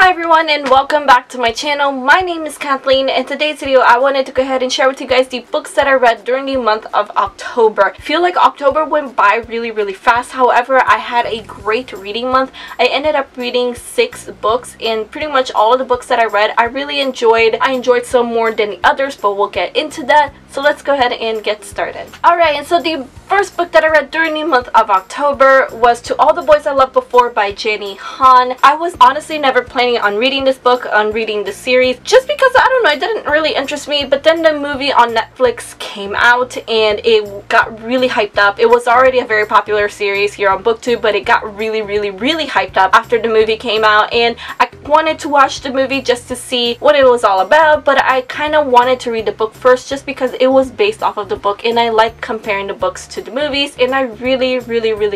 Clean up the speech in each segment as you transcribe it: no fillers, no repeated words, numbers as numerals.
Hi everyone and welcome back to my channel. My name is Kathleen. In today's video I wanted to go ahead and share with you guys the books that I read during the month of October. I feel like October went by really fast. However, I had a great reading month. I ended up reading 6 books, and pretty much all of the books that I read I really enjoyed. I enjoyed some more than the others, but we'll get into that. So let's go ahead and get started. Alright, and so the first book that I read during the month of October was To All the Boys I Loved Before by Jenny Han. I was honestly never planning on reading this book, on reading the series, just because, I don't know, it didn't really interest me. But then the movie on Netflix came out and it got really hyped up. It was already a very popular series here on BookTube, but it got really hyped up after the movie came out, and I wanted to watch the movie just to see what it was all about, but I kind of wanted to read the book first just because it was based off of the book, and I like comparing the books to the movies, and I really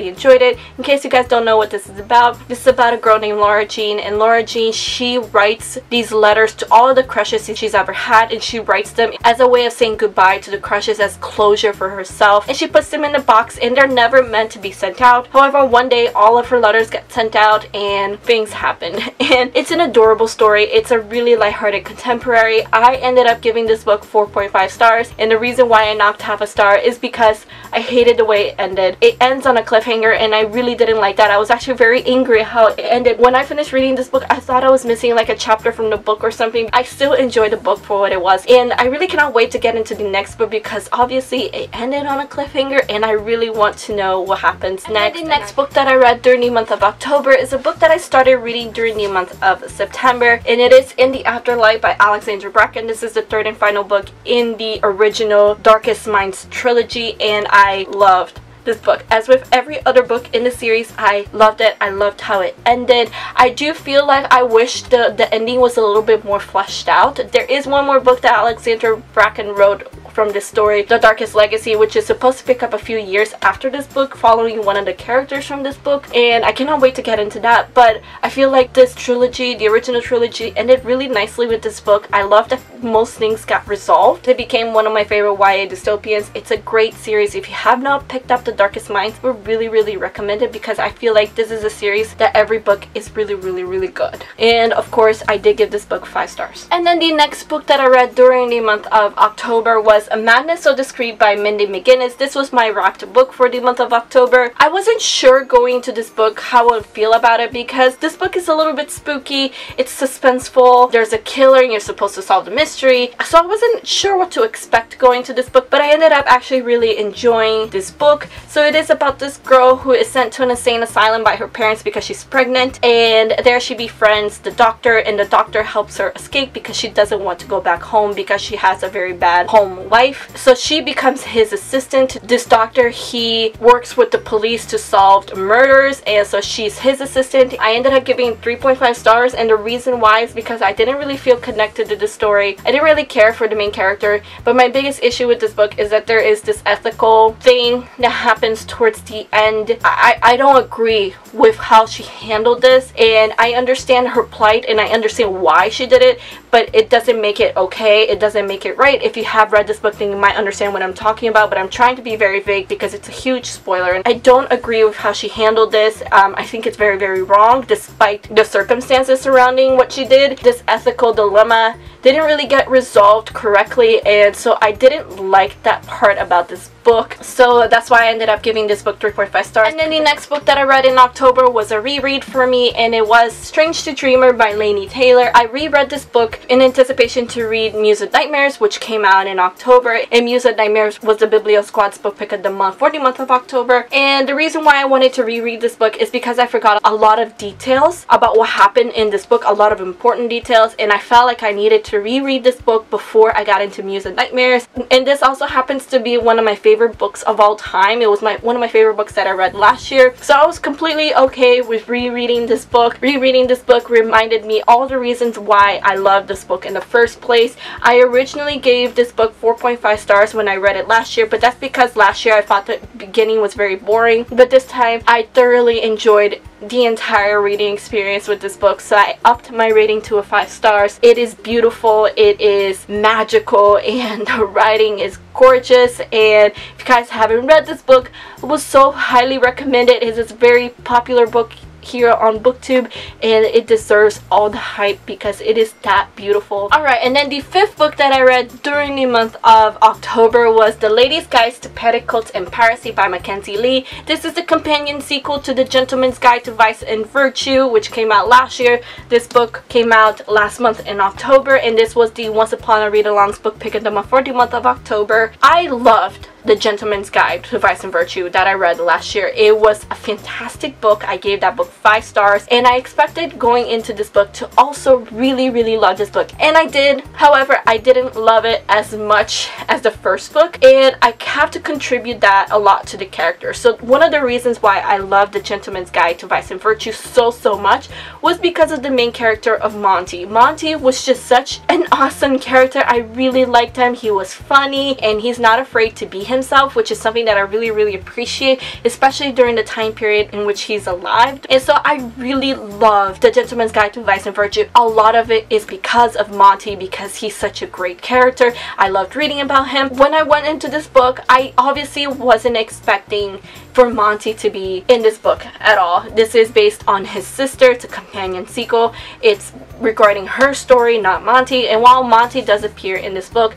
enjoyed it. In case you guys don't know what this is about a girl named Laura Jean, and Laura Jean, she writes these letters to all of the crushes she's ever had, and she writes them as a way of saying goodbye to the crushes, as closure for herself, and she puts them in a box, and they're never meant to be sent out. However, one day all of her letters get sent out and things happen, and it's an adorable story. It's a really lighthearted contemporary. I ended up giving this book 4.5 stars, and the reason why I knocked half a star is because I hated the way it ended. It ends on a cliffhanger, and I really didn't like that. I was actually very angry at how it ended. When I finished reading this book, I thought I was missing like a chapter from the book or something. I still enjoyed the book for what it was, and I really cannot wait to get into the next book because obviously it ended on a cliffhanger, and I really want to know what happens next. The next book that I read during the month of October is a book that I started reading during the month of September, and it is In the Afterlife by Alexandra Bracken. This is the third and final book in the original Darkest Minds trilogy, and I loved this book. As with every other book in the series, I loved it. I loved how it ended. I do feel like I wish the ending was a little bit more fleshed out. There is one more book that Alexandra Bracken wrote from this story, The Darkest Legacy, which is supposed to pick up a few years after this book, following one of the characters from this book, and I cannot wait to get into that. But I feel like this trilogy, the original trilogy, ended really nicely with this book. I love that most things got resolved. It became one of my favorite YA dystopians. It's a great series. If you have not picked up The Darkest Minds, I would really recommend it because I feel like this is a series that every book is really good. And of course, I did give this book 5 stars. And then the next book that I read during the month of October was A Madness So Discreet by Mindy McGinnis. This was my wrapped book for the month of October. I wasn't sure going into this book how I would feel about it because this book is a little bit spooky. It's suspenseful. There's a killer and you're supposed to solve the mystery. So I wasn't sure what to expect going to this book, but I ended up actually really enjoying this book. So it is about this girl who is sent to an insane asylum by her parents because she's pregnant, and there she befriends the doctor, and the doctor helps her escape because she doesn't want to go back home because she has a very bad home life. So she becomes his assistant. This doctor, he works with the police to solve murders, and so she's his assistant. I ended up giving 3.5 stars, and the reason why is because I didn't really feel connected to the story. I didn't really care for the main character, but my biggest issue with this book is that there is this ethical thing that happens towards the end. I don't agree with how she handled this, and I understand her plight and I understand why she did it, but it doesn't make it okay. It doesn't make it right. If you have read this book, then you might understand what I'm talking about, but I'm trying to be very vague because it's a huge spoiler, and I don't agree with how she handled this. I think it's very wrong despite the circumstances surrounding what she did. This ethical dilemma didn't really get resolved correctly, and so I didn't like that part about this book. So that's why I ended up giving this book 3.5 stars. And then the next book that I read in October was a reread for me, and it was Strange to Dreamer by Laini Taylor. I reread this book in anticipation to read Muse of Nightmares, which came out in October, and Muse of Nightmares was the BIBLIO Squad's book pick of the month for the month of October. And the reason why I wanted to reread this book is because I forgot a lot of details about what happened in this book, a lot of important details, and I felt like I needed to reread this book before I got into Muse of Nightmares. And this also happens to be one of my favorite books of all time. It was one of my favorite books that I read last year, so I was completely okay with rereading this book. Rereading this book reminded me all the reasons why I loved this book in the first place. I originally gave this book 4.5 stars when I read it last year, but that's because last year I thought the beginning was very boring, but this time I thoroughly enjoyed the entire reading experience with this book, so I upped my rating to a 5 stars. It is beautiful, it is magical, and the writing is gorgeous. And if you guys haven't read this book, I would so highly recommend it. It is a very popular book here on BookTube, and it deserves all the hype because it is that beautiful. Alright, and then the fifth book that I read during the month of October was The Lady's Guide to Petticoats and Piracy by Mackenzie Lee. This is the companion sequel to The Gentleman's Guide to Vice and Virtue, which came out last year. This book came out last month in October, and this was the Once Upon a Read-Alongs book pick of the month for the month of October. I loved The Gentleman's Guide to Vice and Virtue that I read last year. It was a fantastic book. I gave that book 5 stars, and I expected going into this book to also really love this book, and I did. However, I didn't love it as much as the first book, and I have to contribute that a lot to the character. So one of the reasons why I loved The Gentleman's Guide to Vice and Virtue so much was because of the main character of Monty. Monty was just such an awesome character. I really liked him. He was funny, and he's not afraid to be himself, which is something that I really appreciate, especially during the time period in which he's alive. And so I really love The Gentleman's Guide to Vice and Virtue. A lot of it is because of Monty, because he's such a great character. I loved reading about him. When I went into this book, I obviously wasn't expecting for Monty to be in this book at all. This is based on his sister. It's a companion sequel. It's regarding her story, not Monty. And while Monty does appear in this book,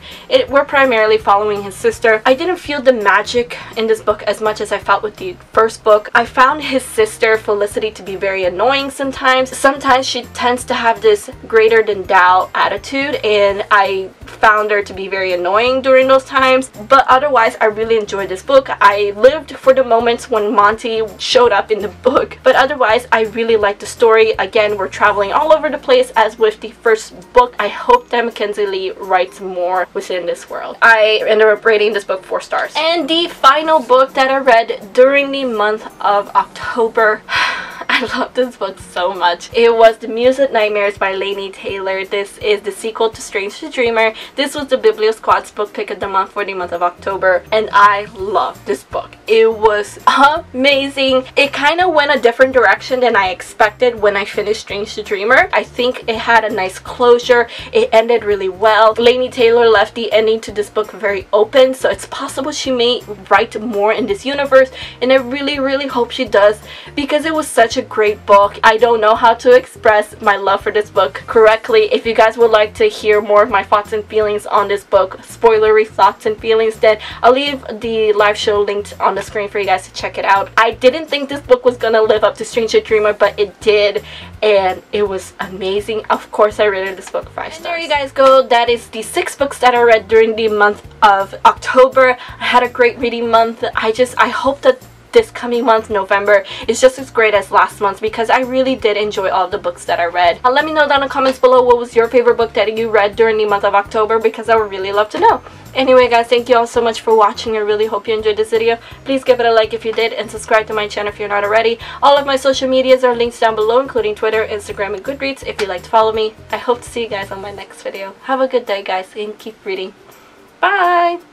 we're primarily following his sister. I didn't feel the magic in this book as much as I felt with the first book. I found his sister Felicity to be very annoying sometimes. Sometimes she tends to have this greater than thou attitude, and I found her to be very annoying during those times. But otherwise, I really enjoyed this book. I lived for the moments when Monty showed up in the book, but otherwise I really liked the story. Again, we're traveling all over the place as with the first book. I hope that Mackenzie Lee writes more within this world. I ended up rating this book 4 stars. And the final book that I read during the month of October, I love this book so much. It was The Music Nightmares by Laini Taylor. This is the sequel to Strange the Dreamer. This was the BIBLIO Squad's book pick of the month for the month of October, and I loved this book. It was amazing. It kind of went a different direction than I expected when I finished Strange the Dreamer. I think it had a nice closure. It ended really well. Laini Taylor left the ending to this book very open, so it's possible she may write more in this universe, and I really hope she does, because it was such a great book. I don't know how to express my love for this book correctly. If you guys would like to hear more of my thoughts and feelings on this book, spoilery thoughts and feelings, then I'll leave the live show linked on the screen for you guys to check it out. I didn't think this book was gonna live up to Strange the Dreamer, but it did, and it was amazing. Of course, I rated this book 5 stars. And there you guys go. That is the 6 books that I read during the month of October. I had a great reading month. I hope that this coming month, November, is just as great as last month, because I really did enjoy all of the books that I read. Let me know down in the comments below what was your favorite book that you read during the month of October, because I would really love to know. Anyway guys, thank you all so much for watching. I really hope you enjoyed this video. Please give it a like if you did, and subscribe to my channel if you're not already. All of my social medias are linked down below, including Twitter, Instagram, and Goodreads if you'd like to follow me. I hope to see you guys on my next video. Have a good day guys, and keep reading. Bye!